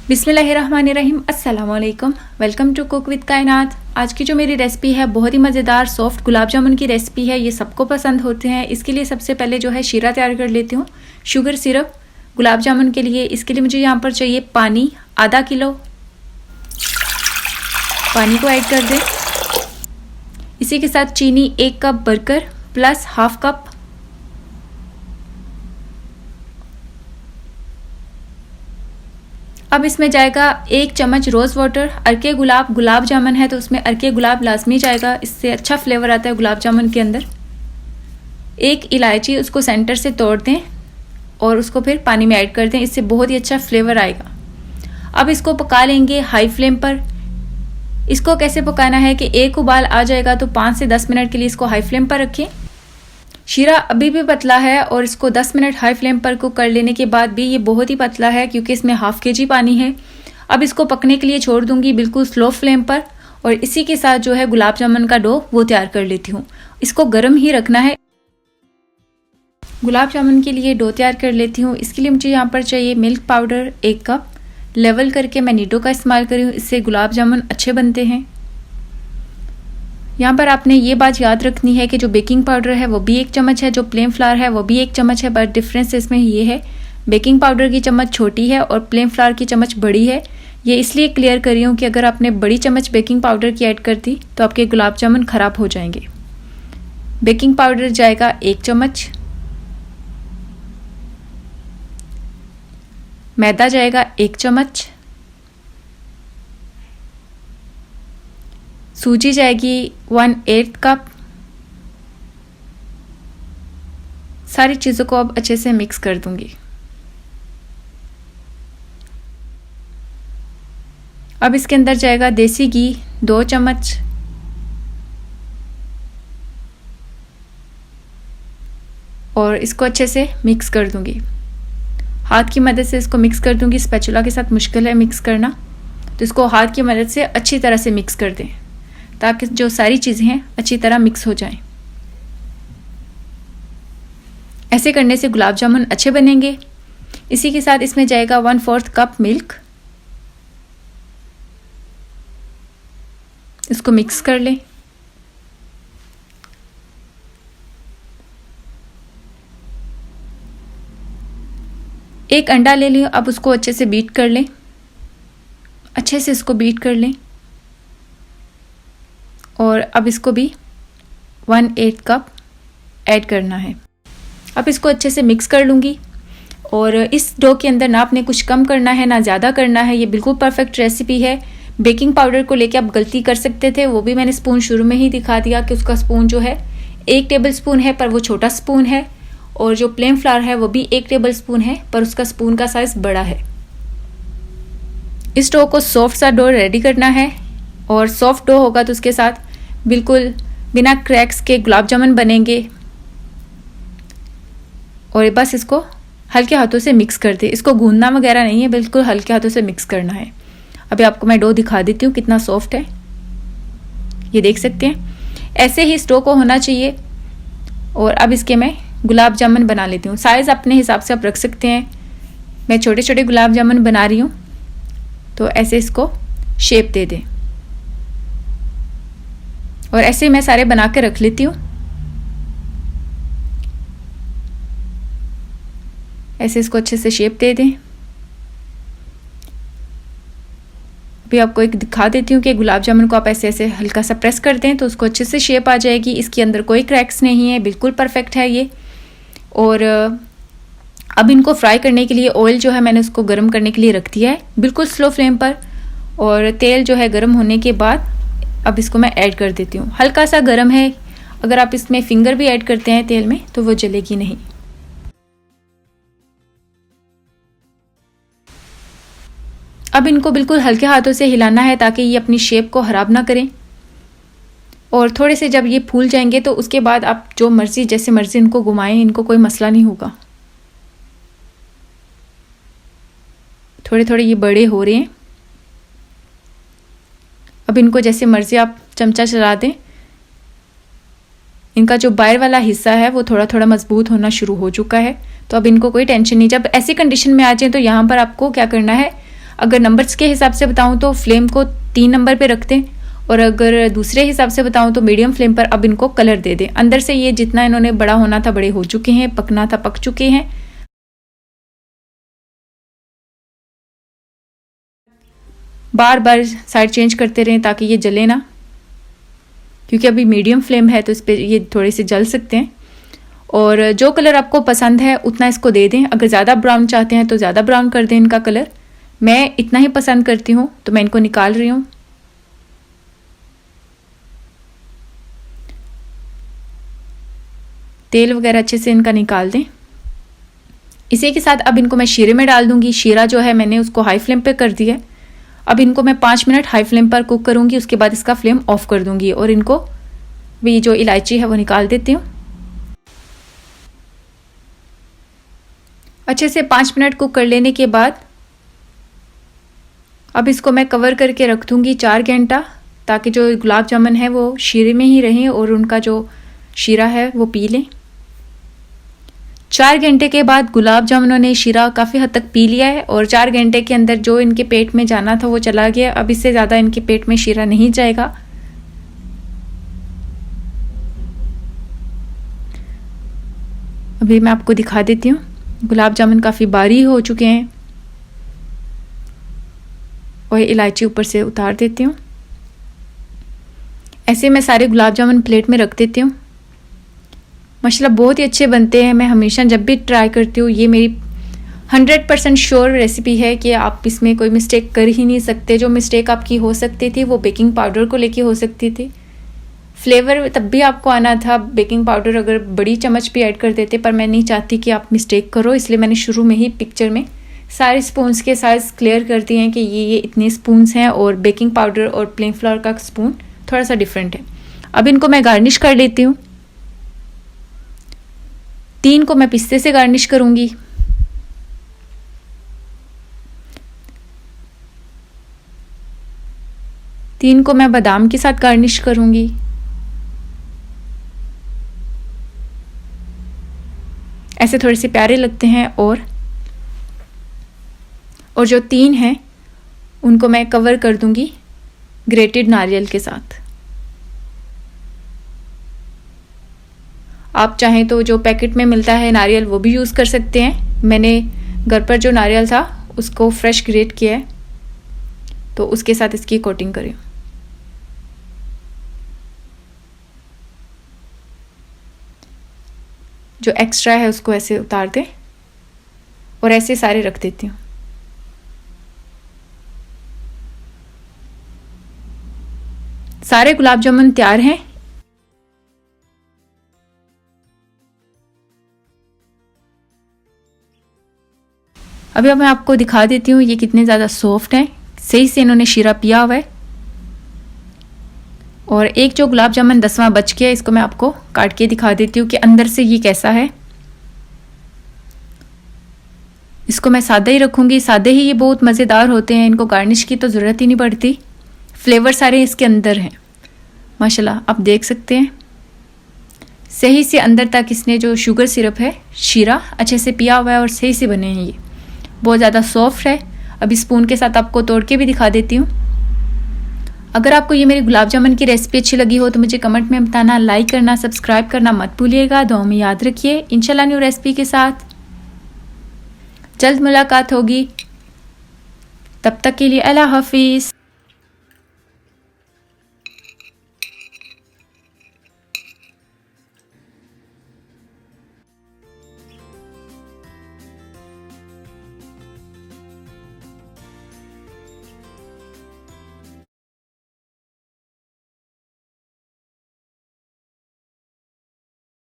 बिस्मिल्लाहिर्रहमानिर्रहीम, अस्सलाम वालेकुम। वेलकम टू कुक विद कायनात। आज की जो मेरी रेसिपी है बहुत ही मज़ेदार सॉफ्ट गुलाब जामुन की रेसिपी है। ये सबको पसंद होते हैं। इसके लिए सबसे पहले जो है शीरा तैयार कर लेती हूँ, शुगर सिरप गुलाब जामुन के लिए। इसके लिए मुझे यहाँ पर चाहिए पानी आधा किलो। पानी को ऐड कर दें। इसी के साथ चीनी 1 कप भरकर प्लस हाफ कप। अब इसमें जाएगा 1 चम्मच रोज़ वाटर। अर्के गुलाब जामुन है तो उसमें अर्के गुलाब लाजमी जाएगा, इससे अच्छा फ्लेवर आता है गुलाब जामुन के अंदर। 1 इलायची, उसको सेंटर से तोड़ दें और उसको फिर पानी में ऐड कर दें, इससे बहुत ही अच्छा फ्लेवर आएगा। अब इसको पका लेंगे हाई फ्लेम पर। इसको कैसे पकाना है कि 1 उबाल आ जाएगा तो 5 से 10 मिनट के लिए इसको हाई फ्लेम पर रखें। शीरा अभी भी पतला है और इसको 10 मिनट हाई फ्लेम पर कुक कर लेने के बाद भी ये बहुत ही पतला है क्योंकि इसमें हाफ kg पानी है। अब इसको पकने के लिए छोड़ दूंगी बिल्कुल स्लो फ्लेम पर। और इसी के साथ जो है गुलाब जामुन का डो वो तैयार कर लेती हूँ। इसको गर्म ही रखना है। गुलाब जामुन के लिए डो तैयार कर लेती हूँ। इसके लिए मुझे यहाँ पर चाहिए मिल्क पाउडर 1 कप। लेवल करके मैं नीडो का इस्तेमाल करी हूँ, इससे गुलाब जामुन अच्छे बनते हैं। यहाँ पर आपने ये बात याद रखनी है कि जो बेकिंग पाउडर है वो भी 1 चम्मच है, जो प्लेन फ्लावर है वो भी 1 चम्मच है। बट डिफरेंस इसमें ये है, बेकिंग पाउडर की चम्मच छोटी है और प्लेन फ्लावर की चम्मच बड़ी है। ये इसलिए क्लियर कर रही हूँ कि अगर आपने बड़ी चम्मच बेकिंग पाउडर की ऐड कर दी तो आपके गुलाब जामुन ख़राब हो जाएंगे। बेकिंग पाउडर जाएगा 1 चम्मच। मैदा जाएगा 1 चम्मच। सूजी जाएगी 1/8 कप। सारी चीज़ों को अब अच्छे से मिक्स कर दूंगी। अब इसके अंदर जाएगा देसी घी 2 चम्मच। और इसको अच्छे से मिक्स कर दूंगी। हाथ की मदद से इसको मिक्स कर दूंगी। स्पैचुला के साथ मुश्किल है मिक्स करना, तो इसको हाथ की मदद से अच्छी तरह से मिक्स कर दें ताकि जो सारी चीज़ें हैं अच्छी तरह मिक्स हो जाएं। ऐसे करने से गुलाब जामुन अच्छे बनेंगे। इसी के साथ इसमें जाएगा 1/4 कप मिल्क। इसको मिक्स कर लें। एक अंडा ले लें। अब उसको अच्छे से बीट कर लें। अच्छे से इसको बीट कर लें। और अब इसको भी 1/8 कप ऐड करना है। अब इसको अच्छे से मिक्स कर लूँगी। और इस डो के अंदर ना आपने कुछ कम करना है ना ज़्यादा करना है। ये बिल्कुल परफेक्ट रेसिपी है। बेकिंग पाउडर को लेके आप गलती कर सकते थे, वो भी मैंने स्पून शुरू में ही दिखा दिया कि उसका स्पून जो है 1 टेबल स्पून है पर वो छोटा स्पून है। और जो प्लेन फ्लावर है वो भी 1 टेबल स्पून है पर उसका स्पून का साइज़ बड़ा है। इस डो को सॉफ्ट सा डो रेडी करना है। और सॉफ्ट डो होगा तो उसके साथ बिल्कुल बिना क्रैक्स के गुलाब जामुन बनेंगे। और बस इसको हल्के हाथों से मिक्स कर दे। इसको गूंदना वगैरह नहीं है, बिल्कुल हल्के हाथों से मिक्स करना है। अभी आपको मैं डो दिखा देती हूँ कितना सॉफ्ट है, ये देख सकते हैं। ऐसे ही इस डो को होना चाहिए। और अब इसके मैं गुलाब जामुन बना लेती हूँ। साइज़ अपने हिसाब से आप रख सकते हैं। मैं छोटे छोटे गुलाब जामुन बना रही हूँ, तो ऐसे इसको शेप दे दें। और ऐसे मैं सारे बना के रख लेती हूँ। ऐसे इसको अच्छे से शेप दे दें। अभी आपको एक दिखा देती हूँ कि गुलाब जामुन को आप ऐसे ऐसे हल्का सा प्रेस कर दें तो उसको अच्छे से शेप आ जाएगी। इसके अंदर कोई क्रैक्स नहीं है, बिल्कुल परफेक्ट है ये। और अब इनको फ्राई करने के लिए ऑयल जो है मैंने उसको गर्म करने के लिए रख दिया है बिल्कुल स्लो फ्लेम पर। और तेल जो है गर्म होने के बाद अब इसको मैं ऐड कर देती हूँ। हल्का सा गर्म है, अगर आप इसमें फिंगर भी ऐड करते हैं तेल में तो वो जलेगी नहीं। अब इनको बिल्कुल हल्के हाथों से हिलाना है ताकि ये अपनी शेप को खराब ना करें। और थोड़े से जब ये फूल जाएंगे तो उसके बाद आप जो मर्जी जैसे मर्जी इनको घुमाएं, इनको कोई मसला नहीं होगा। थोड़े थोड़े ये बड़े हो रहे हैं। अब इनको जैसे मर्जी आप चमचा चला दें। इनका जो बाहर वाला हिस्सा है वो थोड़ा थोड़ा मजबूत होना शुरू हो चुका है, तो अब इनको कोई टेंशन नहीं। जब ऐसी कंडीशन में आ जाए तो यहाँ पर आपको क्या करना है, अगर नंबर्स के हिसाब से बताऊं तो फ्लेम को 3 नंबर पे रखते हैं, और अगर दूसरे हिसाब से बताऊं तो मीडियम फ्लेम पर अब इनको कलर दे दें। अंदर से ये जितना इन्होंने बड़ा होना था बड़े हो चुके हैं, पकना था पक चुके हैं। बार बार साइड चेंज करते रहें ताकि ये जले ना, क्योंकि अभी मीडियम फ्लेम है तो इस पर ये थोड़े से जल सकते हैं। और जो कलर आपको पसंद है उतना इसको दे दें। अगर ज़्यादा ब्राउन चाहते हैं तो ज़्यादा ब्राउन कर दें इनका कलर। मैं इतना ही पसंद करती हूँ तो मैं इनको निकाल रही हूँ। तेल वगैरह अच्छे से इनका निकाल दें। इसी के साथ अब इनको मैं शीरे में डाल दूंगी। शीरा जो है मैंने उसको हाई फ्लेम पे कर दिया। अब इनको मैं 5 मिनट हाई फ्लेम पर कुक करूंगी, उसके बाद इसका फ्लेम ऑफ कर दूंगी और इनको भी जो इलायची है वो निकाल देती हूँ। अच्छे से 5 मिनट कुक कर लेने के बाद अब इसको मैं कवर करके रख दूंगी 4 घंटा, ताकि जो गुलाब जामुन है वो शीरे में ही रहें और उनका जो शीरा है वो पी लें। 4 घंटे के बाद गुलाब जामुनों ने शीरा काफ़ी हद तक पी लिया है और 4 घंटे के अंदर जो इनके पेट में जाना था वो चला गया। अब इससे ज़्यादा इनके पेट में शीरा नहीं जाएगा। अभी मैं आपको दिखा देती हूँ। गुलाब जामुन काफ़ी बारीक हो चुके हैं और इलायची ऊपर से उतार देती हूँ। ऐसे मैं सारे गुलाब जामुन प्लेट में रख देती हूँ। माशाल्लाह बहुत ही अच्छे बनते हैं। मैं हमेशा जब भी ट्राई करती हूँ, ये मेरी 100% श्योर रेसिपी है कि आप इसमें कोई मिस्टेक कर ही नहीं सकते। जो मिस्टेक आपकी हो सकती थी वो बेकिंग पाउडर को लेके हो सकती थी। फ्लेवर तब भी आपको आना था, बेकिंग पाउडर अगर बड़ी चम्मच भी ऐड कर देते, पर मैं नहीं चाहती कि आप मिस्टेक करो, इसलिए मैंने शुरू में ही पिक्चर में सारे स्पून्स के साइज़ क्लियर कर दिए हैं कि ये इतने स्पून्स हैं और बेकिंग पाउडर और प्लेन फ्लोर का स्पून थोड़ा सा डिफरेंट है। अब इनको मैं गार्निश कर लेती हूँ। 3 को मैं पिस्ते से गार्निश करूँगी। तीन को मैं बादाम के साथ गार्निश करूँगी। ऐसे थोड़े से प्यारे लगते हैं। और जो 3 हैं उनको मैं कवर कर दूंगी ग्रेटेड नारियल के साथ। आप चाहें तो जो पैकेट में मिलता है नारियल वो भी यूज़ कर सकते हैं। मैंने घर पर जो नारियल था उसको फ्रेश ग्रेट किया है, तो उसके साथ इसकी कोटिंग करें। जो एक्स्ट्रा है उसको ऐसे उतार दें और ऐसे सारे रख देती हूँ। सारे गुलाब जामुन तैयार हैं। अभी मैं आपको दिखा देती हूँ ये कितने ज़्यादा सॉफ्ट हैं। सही से इन्होंने शीरा पिया हुआ है। और एक जो गुलाब जामुन 10वां बच गया, इसको मैं आपको काट के दिखा देती हूँ कि अंदर से ये कैसा है। इसको मैं सादा ही रखूँगी। सादे ही ये बहुत मज़ेदार होते हैं, इनको गार्निश की तो ज़रूरत ही नहीं पड़ती। फ्लेवर सारे इसके अंदर हैं माशाल्लाह, आप देख सकते हैं। सही से अंदर तक इसने जो शुगर सिरप है, शीरा अच्छे से पिया हुआ है और सही से बने हैं। ये बहुत ज़्यादा सॉफ्ट है। अभी स्पून के साथ आपको तोड़ के भी दिखा देती हूँ। अगर आपको ये मेरी गुलाब जामुन की रेसिपी अच्छी लगी हो तो मुझे कमेंट में बताना, लाइक करना, सब्सक्राइब करना मत भूलिएगा। दुआ में याद रखिए। इंशाल्लाह न्यू रेसिपी के साथ जल्द मुलाकात होगी। तब तक के लिए अल्लाह हाफिज़।